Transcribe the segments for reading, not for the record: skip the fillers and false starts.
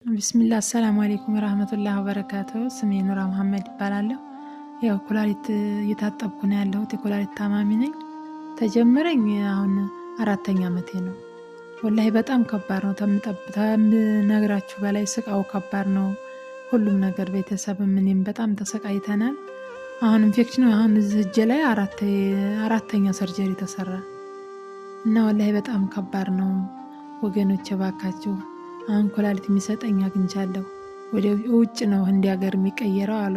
ቢስሚላህ አሰላሙ አለይኩም ወራህመቱላሂ ወበረካቱሁ። ስሜ ኑራ መሐመድ ይባላለሁ። ያው ኩላሊት እየታጠብኩ ነው ያለሁት። የኩላሊት ታማሚ ነኝ። ተጀመረኝ አሁን 4ኛ ዓመቴ ነው። ወላሂ በጣም ከባድ ነው። ከምነግራችሁ በላይ ስቃው ከባድ ነው። ሁሉም ነገር ቤተሰብም እኔም በጣም ተሰቃይተናል። አሁን ኢንፌክሽን አሁን እዚህ እጄ ላይ አራተኛ ሰርጀሪ ተሰራ እና ወላሂ በጣም ከባድ ነው። ወገኖቼ እባካችሁ አሁን ኩላሊት የሚሰጠኝ አግኝቻለሁ። ወደ ውጭ ነው ህንድ ሀገር የሚቀየረው አሉ።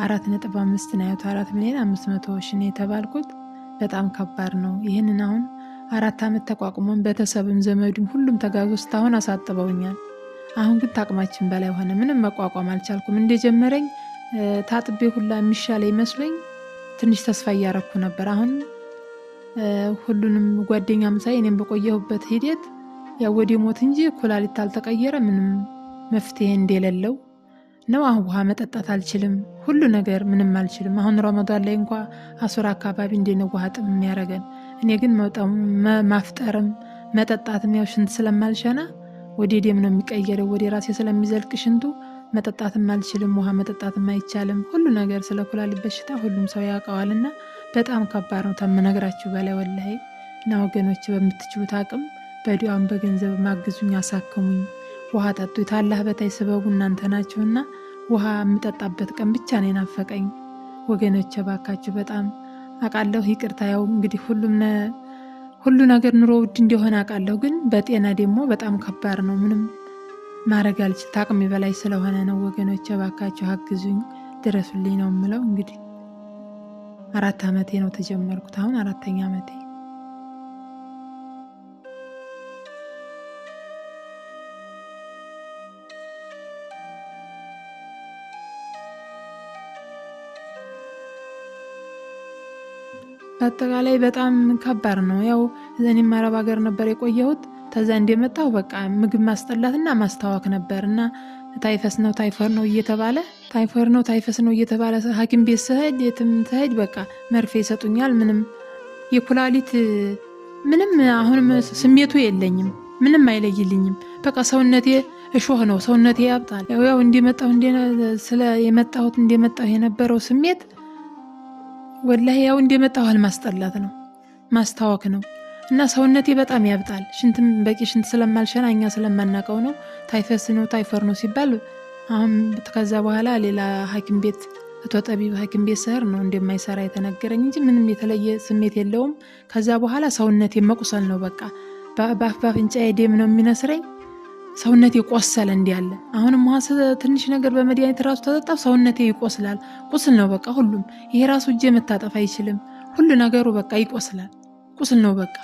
4.5 ነው ያሉት። 4,500,000 ነው የተባልኩት። በጣም ከባድ ነው። ይህንን አሁን 4 ዓመት ተቋቁሞን ቤተሰብም ዘመዱም ሁሉም ተጋግዞ እስካሁን አሳጥበውኛል። አሁን ግን ታቅማችን በላይ ሆነ። ምንም መቋቋም አልቻልኩም። እንደጀመረኝ ታጥቤ ሁላ የሚሻለ ይመስለኝ ትንሽ ተስፋ እያረኩ ነበር። አሁን ሁሉንም ጓደኛም ሳይ እኔም በቆየሁበት ሂደት ያው ወደ ሞት እንጂ ኩላሊት አልተቀየረ ምንም መፍትሄ እንደሌለው ነው። አሁን ውሃ መጠጣት አልችልም። ሁሉ ነገር ምንም አልችልም። አሁን ረመዳን ላይ እንኳን አሱራ አካባቢ እንደነው ውሃ ጥም የሚያረገን። እኔ ግን ማፍጠርም መጠጣትም ያው ሽንት ስለማልሸና ወደ ደም ነው የሚቀየረው። ወደ ራሴ ስለሚዘልቅ ሽንቱ መጠጣትም አልችልም። ውሃ መጠጣትም አይቻልም። ሁሉ ነገር ስለ ኩላሊት በሽታ ሁሉም ሰው ያውቀዋልና በጣም ከባድ ነው ተምነግራችሁ በላይ ወላሂ። እና ወገኖች በምትችሉት አቅም በዱዓም በገንዘብ ማግዙኝ፣ አሳክሙኝ፣ ውሃ ጠጡ። ታላህ በታይ ስበቡ እናንተ ናችሁና ውሃ የምጠጣበት ቀን ብቻ ነው የናፈቀኝ። ወገኖቼ ባካችሁ በጣም አውቃለሁ። ይቅርታ ያው እንግዲህ ሁሉ ነገር ኑሮ ውድ እንደሆነ አውቃለሁ። ግን በጤና ደግሞ በጣም ከባድ ነው። ምንም ማድረግ አልችል ታቅሜ በላይ ስለሆነ ነው። ወገኖቼ ባካችሁ አግዙኝ፣ ድረሱልኝ ነው የምለው። እንግዲህ 4 ዓመቴ ነው ተጀመርኩት። አሁን 4ኛ ዓመቴ። በአጠቃላይ በጣም ከባድ ነው። ያው እኔም አረብ ሀገር ነበር የቆየሁት። ተዛ እንደመጣሁ በቃ ምግብ ማስጠላትና ማስታወክ ነበርና ታይፈስ ነው ታይፎር ነው እየተባለ ታይፈስ ነው እየተባለ ሐኪም ቤት ስሄድ የትም ስሄድ በቃ መርፌ ይሰጡኛል። ምንም የኩላሊት ምንም አሁንም ስሜቱ የለኝም። ምንም አይለይልኝም። በቃ ሰውነቴ እሾህ ነው። ሰውነቴ ያብጣል። ያው እንደመጣሁ እንደመጣሁ የነበረው ስሜት ወላሂ ያው እንደመጣሁ ማስጠላት ነው፣ ማስታወክ ነው እና ሰውነቴ በጣም ያብጣል። ሽንትም በቂ ሽንት ስለማልሸና እኛ ስለማናቀው ነው ታይፈስ ነው ታይፎር ነው ሲባል። አሁን ከዛ በኋላ ሌላ ሐኪም ቤት ጠቢብ ሐኪም ቤት ስሄድ ነው እንደማይሰራ የተነገረኝ እንጂ ምንም የተለየ ስሜት የለውም። ከዛ በኋላ ሰውነቴ መቁሰል ነው በቃ በአፍንጫዬ ደም ነው የሚነስረኝ። ሰውነቴ ቆሰለ እንዲያለ። አሁንም ትንሽ ነገር በመድኃኒት ራሱ ተጠጣው ሰውነቴ ይቆስላል። ቁስል ነው በቃ ሁሉም። ይሄ ራሱ እጄ መታጠፍ አይችልም። ሁሉ ነገሩ በቃ ይቆስላል። ቁስል ነው በቃ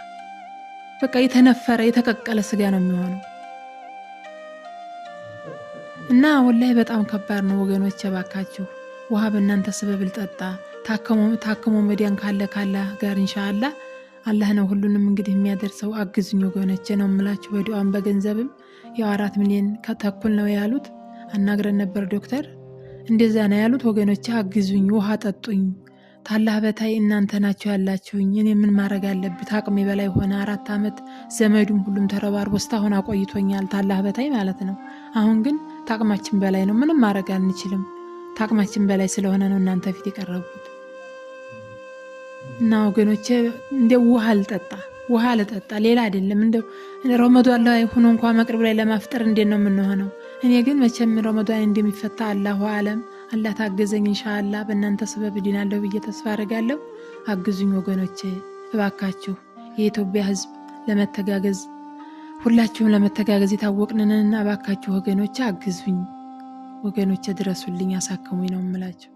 የተነፈረ የተቀቀለ ስጋ ነው የሚሆነው እና ወላሂ በጣም ከባድ ነው ወገኖቼ። ባካችሁ ውሃ በእናንተ ስበብ ልጠጣ። ታከሞ መዲያን ካለ ጋር ኢንሻአላህ አላህ ነው ሁሉንም እንግዲህ የሚያደርሰው። አግዙኝ ወገኖቼ ነው የምላችሁ። በዱዓም በገንዘብም ያው 4 ሚሊዮን ከተኩል ነው ያሉት። አናግረን ነበር ዶክተር፣ እንደዛ ነው ያሉት። ወገኖቼ አግዙኝ፣ ውሃ ጠጡኝ። ታላህ በታይ እናንተ ናችሁ ያላችሁኝ። እኔ ምን ማድረግ አለብኝ? ታቅሜ በላይ ሆነ። 4 ዓመት ዘመዱም ሁሉም ተረባርቦ እስካሁን አቆይቶኛል። ታላህ በታይ ማለት ነው። አሁን ግን ታቅማችን በላይ ነው። ምንም ማድረግ አንችልም። ታቅማችን በላይ ስለሆነ ነው እናንተ ፊት የቀረብኩት እና ወገኖቼ እንደው ውሃ ልጠጣ ሌላ አይደለም። እንደው ረመዳን ላይ ሆኖ እንኳን መቅረብ ላይ ለማፍጠር እንዴት ነው የምንሆነው? እኔ ግን መቼም ረመዳን እንደሚፈታ አላሁ አለም። አላህ ታገዘኝ ኢንሻአላህ። በእናንተ ሰበብ ድናለሁ ብዬ ተስፋ አደርጋለሁ። አግዙኝ ወገኖቼ እባካችሁ። የኢትዮጵያ ሕዝብ ለመተጋገዝ ሁላችሁም ለመተጋገዝ የታወቅንንና እባካችሁ ወገኖቼ አግዙኝ። ወገኖቼ ድረሱልኝ፣ አሳክሙኝ ነው የምላችሁ።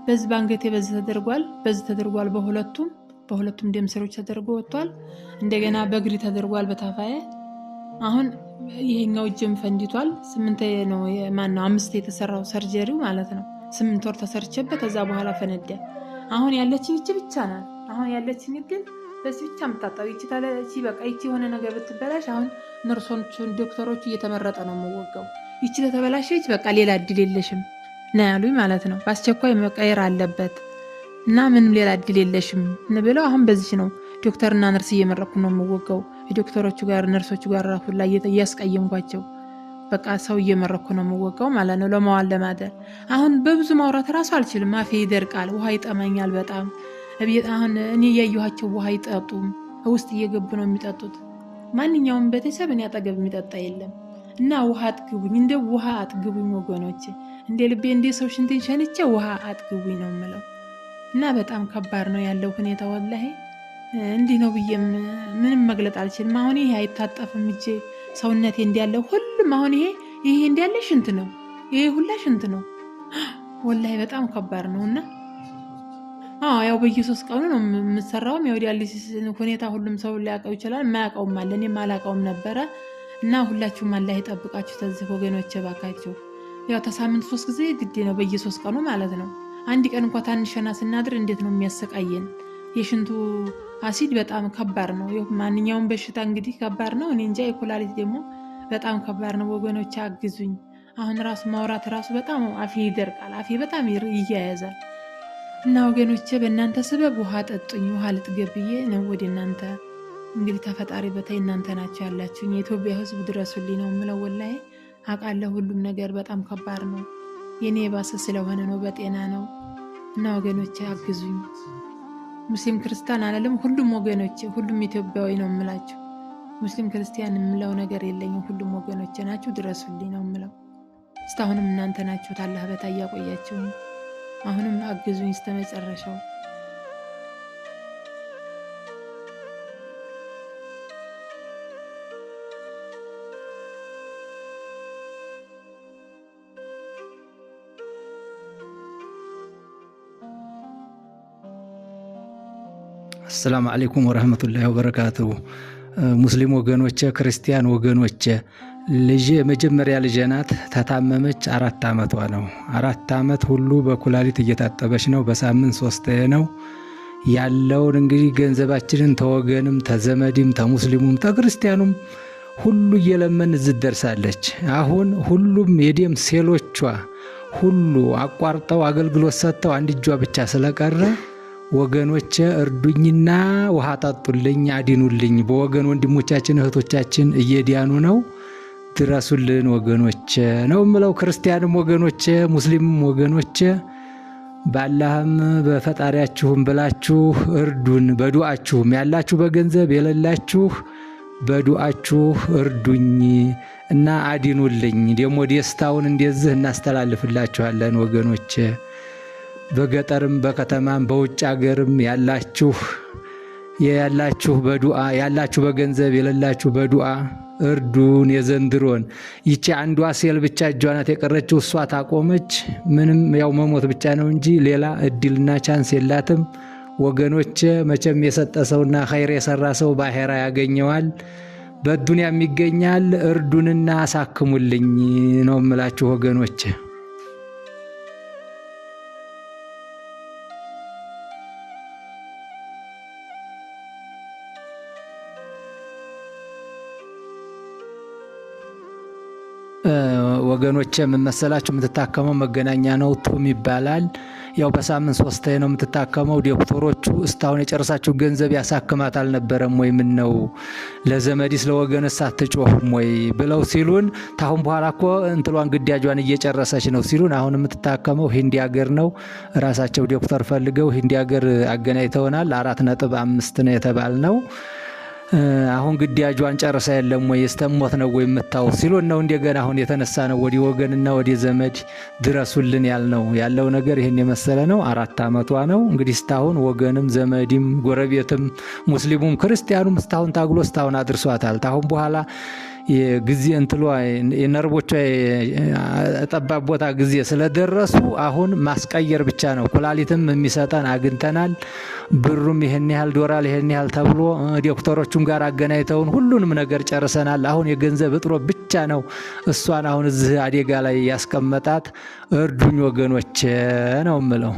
በዚህ ባንገቴ በዚህ ተደርጓል። በሁለቱም ደም ስሮች ተደርጎ ወጥቷል። እንደገና በእግሪ ተደርጓል በታፋዬ። አሁን ይሄኛው እጅም ፈንዲቷል። 5 የተሰራው ሰርጀሪው ማለት ነው። 8 ወር ተሰርቼበት ከዛ በኋላ ፈነዳ። አሁን ያለችኝ እጅ ብቻ ናት። አሁን ያለችኝ ግን በዚህ ብቻ የምታጣው ይቺ በቃ ይቺ የሆነ ነገር ብትበላሽ አሁን ነርሶቹን ዶክተሮቹ እየተመረጠ ነው የምወጋው። ይቺ ተበላሸች በቃ ሌላ እድል የለሽም ነው ያሉኝ ማለት ነው። በአስቸኳይ መቀየር አለበት እና ምንም ሌላ እድል የለሽም ብለው አሁን በዚህ ነው ዶክተርና ነርስ እየመረኩ ነው የምወጋው። ዶክተሮቹ ጋር ነርሶቹ ጋር ሁላ እያስቀየምኳቸው በቃ ሰው እየመረኩ ነው የምወጋው ማለት ነው ለመዋል ለማደር። አሁን በብዙ ማውራት ራሱ አልችልም፣ አፌ ይደርቃል፣ ውሃ ይጠማኛል በጣም። አሁን እኔ እያየኋቸው ውሃ አይጠጡም፣ ውስጥ እየገቡ ነው የሚጠጡት። ማንኛውም ቤተሰብ እኔ አጠገብ የሚጠጣ የለም እና ውሃ አጥግቡኝ፣ እንደ ውሃ አጥግቡኝ ወገኖች፣ እንደ ልቤ እንደ ሰው ሽንቴን ሸንቼ ውሃ አጥግቡኝ ነው የምለው። እና በጣም ከባድ ነው ያለው ሁኔታ ወላሂ። እንዲህ ነው ብዬ ምንም መግለጥ አልችልም። አሁን ይሄ አይታጠፍም እጄ ሰውነቴ እንዲያለው ሁሉም አሁን ይሄ እንዲያለ ሽንት ነው፣ ይሄ ሁላ ሽንት ነው ወላሂ በጣም ከባድ ነው። እና ያው በየ3 ቀኑ ነው የምሰራውም። ያው ዲያሊሲስ ሁኔታ ሁሉም ሰው ሊያውቀው ይችላል፣ የማያውቀውም አለ፣ እኔም አላውቀውም ነበረ። እና ሁላችሁም አላህ ይጠብቃችሁ ተዚህ ወገኖቼ ባካችሁ። ያው ተሳምንት 3 ጊዜ ግዴ ነው በየ3 ቀኑ ማለት ነው። አንድ ቀን እንኳን ታንሸና ስናድር እንዴት ነው የሚያሰቃየን። የሽንቱ አሲድ በጣም ከባድ ነው። ማንኛውም በሽታ እንግዲህ ከባድ ነው። እኔ እንጃ የኩላሊት ደግሞ በጣም ከባድ ነው ወገኖች፣ አግዙኝ። አሁን ራሱ ማውራት ራሱ በጣም አፌ ይደርቃል፣ አፌ በጣም ይያያዛል። እና ወገኖቼ በእናንተ ስበብ ውሃ ጠጡኝ፣ ውሃ ልጥገብዬ ነው ወደ እናንተ እንግዲህ ተፈጣሪ በታይ እናንተ ናቸው ያላችሁኝ። የኢትዮጵያ ሕዝብ ድረሱልኝ ነው የምለው ወላሂ። አውቃለሁ ሁሉም ነገር በጣም ከባድ ነው። የኔ የባሰ ስለሆነ ነው፣ በጤና ነው። እና ወገኖቼ አግዙኝ። ሙስሊም ክርስቲያን አላለም፣ ሁሉም ወገኖቼ፣ ሁሉም ኢትዮጵያዊ ነው የምላችሁ። ሙስሊም ክርስቲያን የምለው ነገር የለኝም፣ ሁሉም ወገኖቼ ናችሁ፣ ድረሱልኝ ነው የምለው። እስካሁንም እናንተ ናችሁ አላህ በታይ ያቆያችሁኝ። አሁንም አግዙኝ እስከመጨረሻው። አሰላሙ አለይኩም ወራህመቱላሂ ወበረካቱሁ። ሙስሊም ወገኖቼ፣ ክርስቲያን ወገኖቼ፣ ልጄ የመጀመሪያ ልጄ ናት። ተታመመች 4 ዓመቷ ነው። 4 ዓመት ሁሉ በኩላሊት እየታጠበች ነው። በሳምንት 3 ነው ያለውን እንግዲህ ገንዘባችንን ተወገንም ተዘመድም ተሙስሊሙም ተክርስቲያኑም ሁሉ እየለመን እዚህ ደርሳለች። አሁን ሁሉም የደም ሴሎቿ ሁሉ አቋርጠው አገልግሎት ሰጥተው አንድ እጇ ብቻ ስለቀረ ወገኖቼ እርዱኝና ውሃ ጠጡልኝ፣ አዲኑልኝ። በወገን ወንድሞቻችን እህቶቻችን እየዲያኑ ነው፣ ድረሱልን ወገኖቼ ነው የምለው። ክርስቲያንም ወገኖቼ ሙስሊምም ወገኖቼ በአላህም በፈጣሪያችሁም ብላችሁ እርዱን። በዱዓችሁም ያላችሁ በገንዘብ የሌላችሁ በዱዓችሁ እርዱኝ እና አዲኑልኝ። ደግሞ ደስታውን እንደዚህ እናስተላልፍላችኋለን ወገኖቼ። በገጠርም በከተማም በውጭ ሀገርም ያላችሁ በዱዓ ያላችሁ በገንዘብ የሌላችሁ በዱዓ እርዱን። የዘንድሮን ይቺ አንዷ ሴል ብቻ እጇ ናት የቀረችው። እሷ ታቆመች ምንም ያው መሞት ብቻ ነው እንጂ ሌላ እድልና ቻንስ የላትም ወገኖቼ። መቼም የሰጠ ሰውና ኸይር የሰራ ሰው በአኼራ ያገኘዋል፣ በዱንያም ይገኛል። እርዱንና አሳክሙልኝ ነው የምላችሁ ወገኖቼ። ወገኖቼ የምመሰላችሁ የምትታከመው መገናኛ ነው፣ ቱም ይባላል። ያው በሳምንት 3 ነው የምትታከመው። ዶክተሮቹ እስካሁን የጨረሳችሁ ገንዘብ ያሳክማት አልነበረም ወይ? ምን ነው ለዘመዲስ ለወገንስ አትጮህም ወይ ብለው ሲሉን፣ ታሁን በኋላ እኮ እንትሏን ግዳጇን እየጨረሰች ነው ሲሉን፣ አሁን የምትታከመው ሂንዲ ሀገር ነው። ራሳቸው ዶክተር ፈልገው ሂንዲ ሀገር አገናኝተውናል። 4.5 ነው የተባልነው። አሁን ግዳጇን ጨርሳ የለም ወይ እስተሞት ነው ወይ የምታው ሲሉን ነው እንደገና አሁን የተነሳ ነው ወዲ ወገንና ወዲ ዘመድ ድረሱልን ያልነው። ያለው ነገር ይሄን የመሰለ ነው። 4 ዓመቷ ነው እንግዲህ እስታሁን ወገንም ዘመድም ጎረቤትም ሙስሊሙም ክርስቲያኑም እስታሁን ታግሎ እስታሁን አድርሷታል። ታሁን በኋላ የጊዜ እንትሏ የነርቦቿ ጠባብ ቦታ ጊዜ ስለደረሱ አሁን ማስቀየር ብቻ ነው። ኩላሊትም የሚሰጠን አግኝተናል። ብሩም ይሄን ያህል ዶላር ይሄን ያህል ተብሎ ዶክተሮቹም ጋር አገናኝተውን ሁሉንም ነገር ጨርሰናል። አሁን የገንዘብ እጥረት ብቻ ነው እሷን አሁን እዚህ አደጋ ላይ ያስቀመጣት። እርዱኝ ወገኖቼ ነው የምለው።